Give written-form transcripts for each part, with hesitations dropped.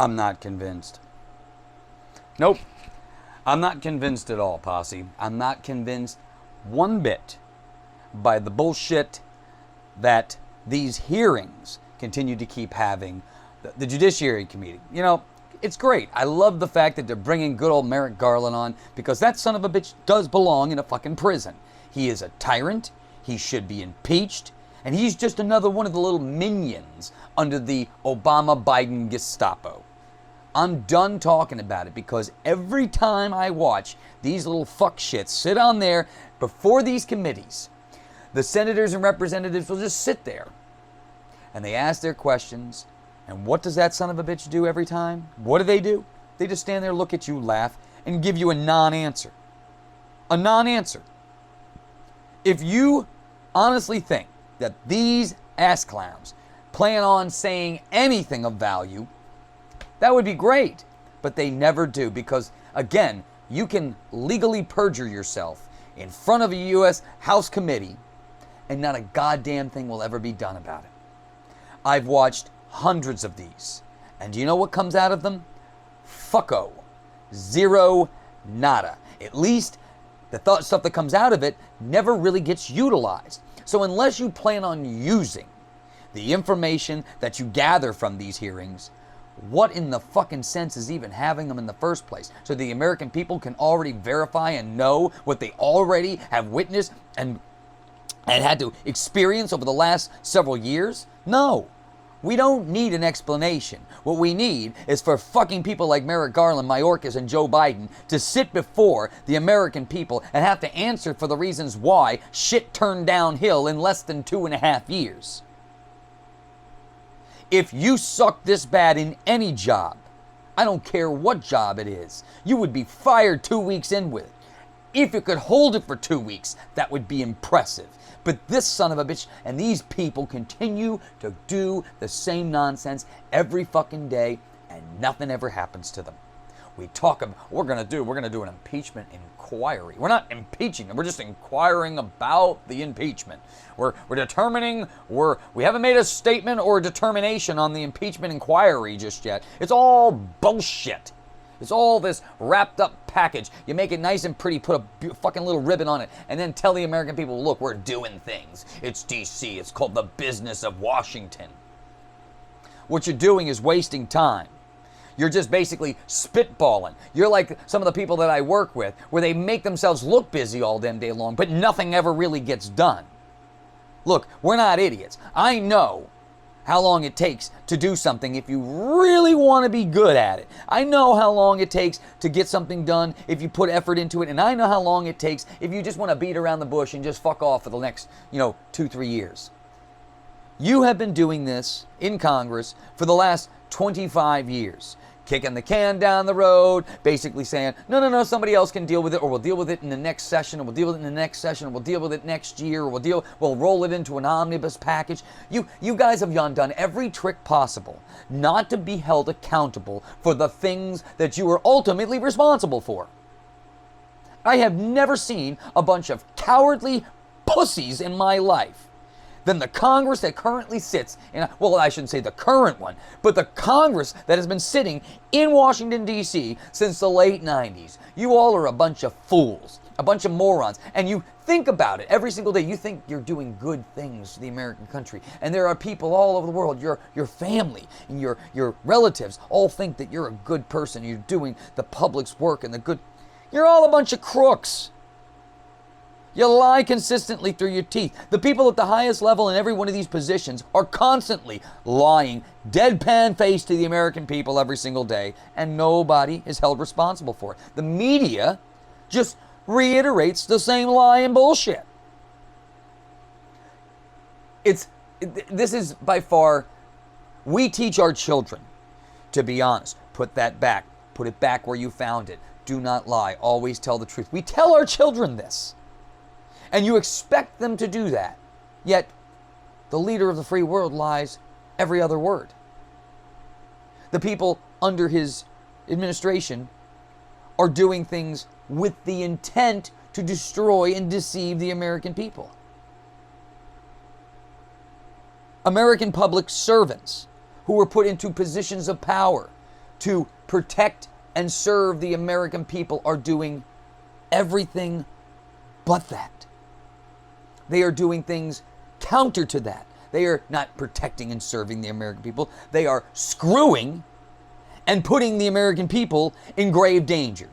I'm not convinced. Nope. I'm not convinced at all, posse. I'm not convinced one bit by the bullshit that these hearings continue to keep having. The Judiciary Committee. You know, it's great. I love the fact that they're bringing good old Merrick Garland on, because that son of a bitch does belong in a fucking prison. He is a tyrant. He should be impeached. And he's just another one of the little minions under the Obama-Biden Gestapo. I'm done talking about it, because every time I watch these little fuck shits sit on there before these committees, the senators and representatives will just sit there and they ask their questions. And what does that son of a bitch do every time? What do? They just stand there, look at you, laugh, and give you a non-answer. A non-answer. If you honestly think that these ass clowns plan on saying anything of value, that would be great. But they never do, because, again, you can legally perjure yourself in front of a U.S. House committee and not a goddamn thing will ever be done about it. I've watched hundreds of these. And do you know what comes out of them? Fucko. Zero. Nada. At least the stuff that comes out of it never really gets utilized. So unless you plan on using the information that you gather from these hearings, what in the fucking sense is even having them in the first place? So the American people can already verify and know what they already have witnessed and had to experience over the last several years? No. We don't need an explanation. What we need is for fucking people like Merrick Garland, Mayorkas, and Joe Biden to sit before the American people and have to answer for the reasons why shit turned downhill in less than 2.5 years. If you suck this bad in any job, I don't care what job it is, you would be fired 2 weeks in with it. If you could hold it for 2 weeks, that would be impressive. But this son of a bitch and these people continue to do the same nonsense every fucking day, and nothing ever happens to them. We talk about we're gonna do an impeachment inquiry. We're not impeaching them, we're just inquiring about the impeachment. We're determining, we haven't made a statement or a determination on the impeachment inquiry just yet. It's all bullshit. It's all this wrapped up package. You make it nice and pretty, put a fucking little ribbon on it, and then tell the American people, look, we're doing things. It's D.C. It's called the business of Washington. What you're doing is wasting time. You're just basically spitballing. You're like some of the people that I work with, where they make themselves look busy all damn day long, but nothing ever really gets done. Look, we're not idiots. I know how long it takes to do something if you really want to be good at it. I know how long it takes to get something done if you put effort into it, and I know how long it takes if you just want to beat around the bush and just fuck off for the next, 2-3 years. You have been doing this in Congress for the last 25 years. Kicking the can down the road, basically saying, no, somebody else can deal with it, or we'll deal with it in the next session, or we'll deal with it in the next session, or we'll deal with it next year, or we'll roll it into an omnibus package. You guys have done every trick possible not to be held accountable for the things that you are ultimately responsible for. I have never seen a bunch of cowardly pussies in my life than the Congress that currently sits in, well, I shouldn't say the current one, but the Congress that has been sitting in Washington, D.C. since the late 90s. You all are a bunch of fools, a bunch of morons, and you think about it every single day. You think you're doing good things for the American country, and there are people all over the world, your family and your relatives all think that you're a good person, you're doing the public's work and the good. You're all a bunch of crooks. You lie consistently through your teeth. The people at the highest level in every one of these positions are constantly lying deadpan face to the American people every single day, and nobody is held responsible for it. The media just reiterates the same lie and bullshit. This is by far, we teach our children to be honest. Put that back. Put it back where you found it. Do not lie. Always tell the truth. We tell our children this. And you expect them to do that. Yet, the leader of the free world lies every other word. The people under his administration are doing things with the intent to destroy and deceive the American people. American public servants who were put into positions of power to protect and serve the American people are doing everything but that. They are doing things counter to that. They are not protecting and serving the American people. They are screwing and putting the American people in grave danger.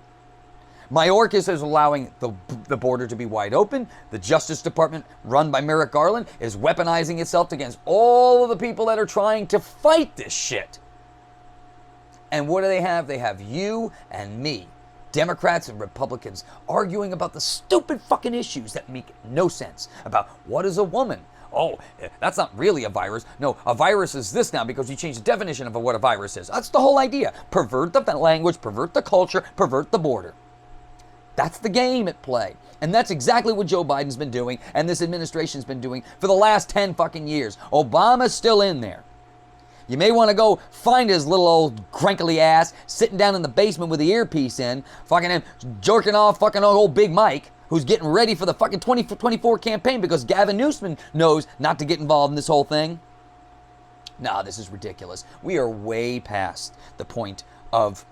Mayorkas is allowing the border to be wide open. The Justice Department, run by Merrick Garland, is weaponizing itself against all of the people that are trying to fight this shit. And what do they have? They have you and me, Democrats and Republicans, arguing about the stupid fucking issues that make no sense. About what is a woman? Oh, that's not really a virus. No, a virus is this now because you changed the definition of what a virus is. That's the whole idea. Pervert the language, pervert the culture, pervert the border. That's the game at play. And that's exactly what Joe Biden's been doing and this administration's been doing for the last 10 fucking years. Obama's still in there. You may want to go find his little old crankly ass sitting down in the basement with the earpiece in, fucking him jerking off fucking old Big Mike, who's getting ready for the fucking 2024 campaign because Gavin Newsom knows not to get involved in this whole thing. Nah, this is ridiculous. We are way past the point of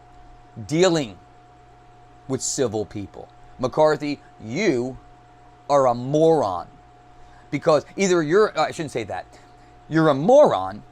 dealing with civil people. McCarthy, you are a moron. Because either I shouldn't say that. You're a moron,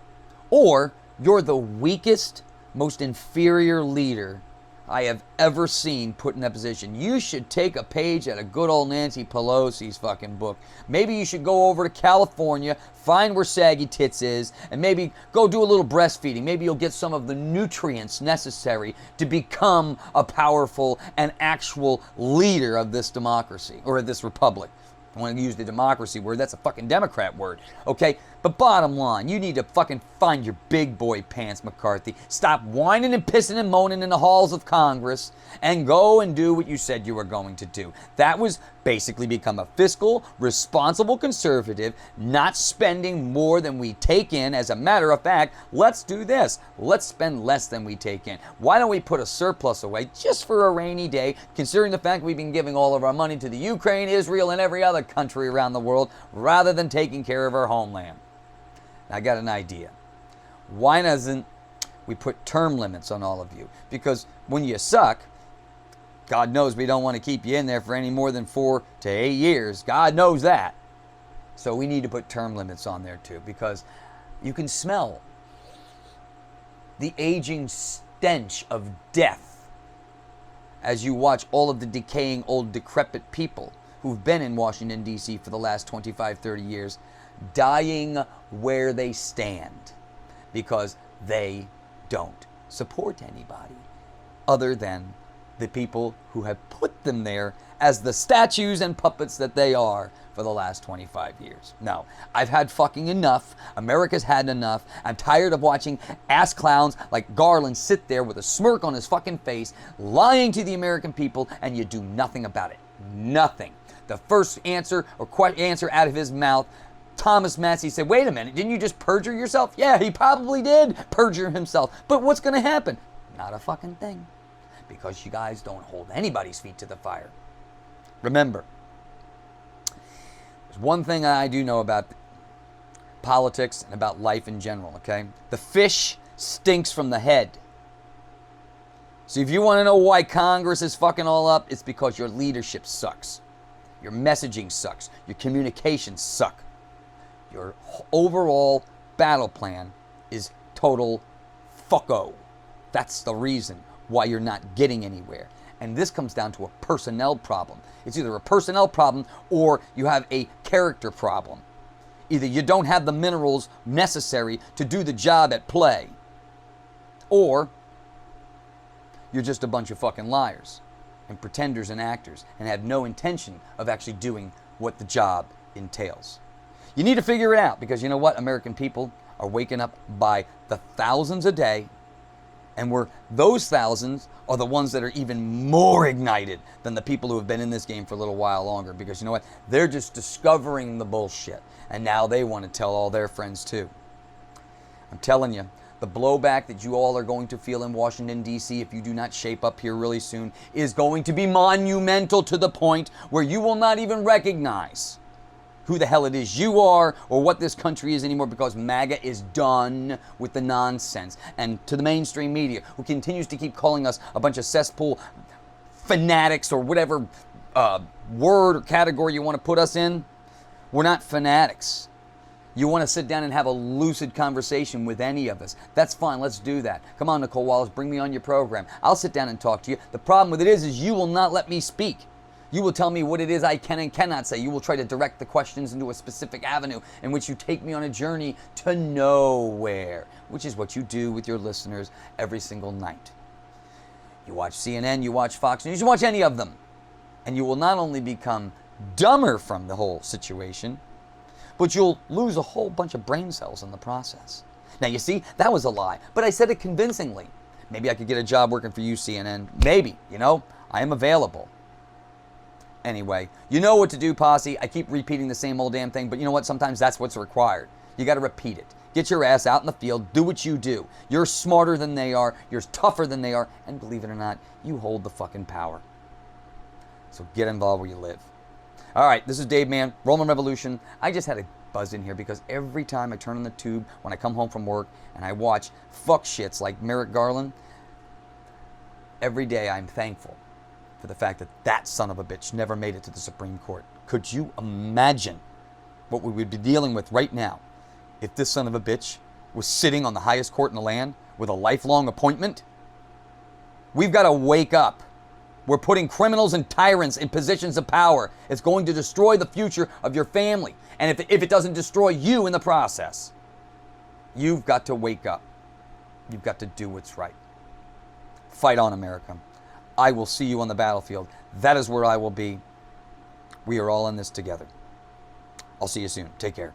or you're the weakest, most inferior leader I have ever seen put in that position. You should take a page out of good old Nancy Pelosi's fucking book. Maybe you should go over to California, find where Saggy Tits is, and maybe go do a little breastfeeding. Maybe you'll get some of the nutrients necessary to become a powerful and actual leader of this democracy, or of this republic. I want to use the democracy word. That's a fucking Democrat word. Okay? But bottom line, you need to fucking find your big boy pants, McCarthy. Stop whining and pissing and moaning in the halls of Congress and go and do what you said you were going to do. That was basically become a fiscal, responsible conservative, not spending more than we take in. As a matter of fact, let's do this. Let's spend less than we take in. Why don't we put a surplus away just for a rainy day, considering the fact we've been giving all of our money to the Ukraine, Israel, and every other country around the world, rather than taking care of our homeland? I got an idea. Why doesn't we put term limits on all of you? Because when you suck, God knows we don't want to keep you in there for any more than 4 to 8 years. God knows that. So we need to put term limits on there too, because you can smell the aging stench of death as you watch all of the decaying old decrepit people who've been in Washington, D.C. for the last 25, 30 years dying where they stand because they don't support anybody other than the people who have put them there as the statues and puppets that they are for the last 25 years. No, I've had fucking enough. America's had enough. I'm tired of watching ass clowns like Garland sit there with a smirk on his fucking face, lying to the American people, and you do nothing about it. Nothing. The first answer out of his mouth, Thomas Massie said, wait a minute, didn't you just perjure yourself? Yeah, he probably did perjure himself. But what's going to happen? Not a fucking thing. Because you guys don't hold anybody's feet to the fire. Remember, there's one thing I do know about politics and about life in general, okay? The fish stinks from the head. So if you want to know why Congress is fucking all up, it's because your leadership sucks. Your messaging sucks. Your communications suck. Your overall battle plan is total fucko. That's the reason why you're not getting anywhere. And this comes down to a personnel problem. It's either a personnel problem or you have a character problem. Either you don't have the minerals necessary to do the job at play, or you're just a bunch of fucking liars and pretenders and actors and have no intention of actually doing what the job entails. You need to figure it out, because you know what? American people are waking up by the thousands a day, and those thousands are the ones that are even more ignited than the people who have been in this game for a little while longer, because you know what? They're just discovering the bullshit, and now they want to tell all their friends too. I'm telling you, the blowback that you all are going to feel in Washington, D.C. if you do not shape up here really soon is going to be monumental, to the point where you will not even recognize who the hell it is you are or what this country is anymore, because MAGA is done with the nonsense. And to the mainstream media, who continues to keep calling us a bunch of cesspool fanatics or whatever word or category you want to put us in, we're not fanatics. You want to sit down and have a lucid conversation with any of us, that's fine, let's do that. Come on, Nicole Wallace, bring me on your program. I'll sit down and talk to you. The problem with it is you will not let me speak. You will tell me what it is I can and cannot say. You will try to direct the questions into a specific avenue in which you take me on a journey to nowhere, which is what you do with your listeners every single night. You watch CNN, you watch Fox News, you watch any of them, and you will not only become dumber from the whole situation, but you'll lose a whole bunch of brain cells in the process. Now, you see, that was a lie, but I said it convincingly. Maybe I could get a job working for you, CNN. Maybe, I am available. Anyway, you know what to do, posse. I keep repeating the same old damn thing, but you know what? Sometimes that's what's required. You got to repeat it. Get your ass out in the field. Do what you do. You're smarter than they are. You're tougher than they are. And believe it or not, you hold the fucking power. So get involved where you live. All right, this is Dave Mann, Roman Revolution. I just had a buzz in here because every time I turn on the tube when I come home from work and I watch fuck shits like Merrick Garland, every day I'm thankful for the fact that that son of a bitch never made it to the Supreme Court. Could you imagine what we would be dealing with right now if this son of a bitch was sitting on the highest court in the land with a lifelong appointment? We've got to wake up. We're putting criminals and tyrants in positions of power. It's going to destroy the future of your family. And if it doesn't destroy you in the process, you've got to wake up. You've got to do what's right. Fight on, America. I will see you on the battlefield. That is where I will be. We are all in this together. I'll see you soon. Take care.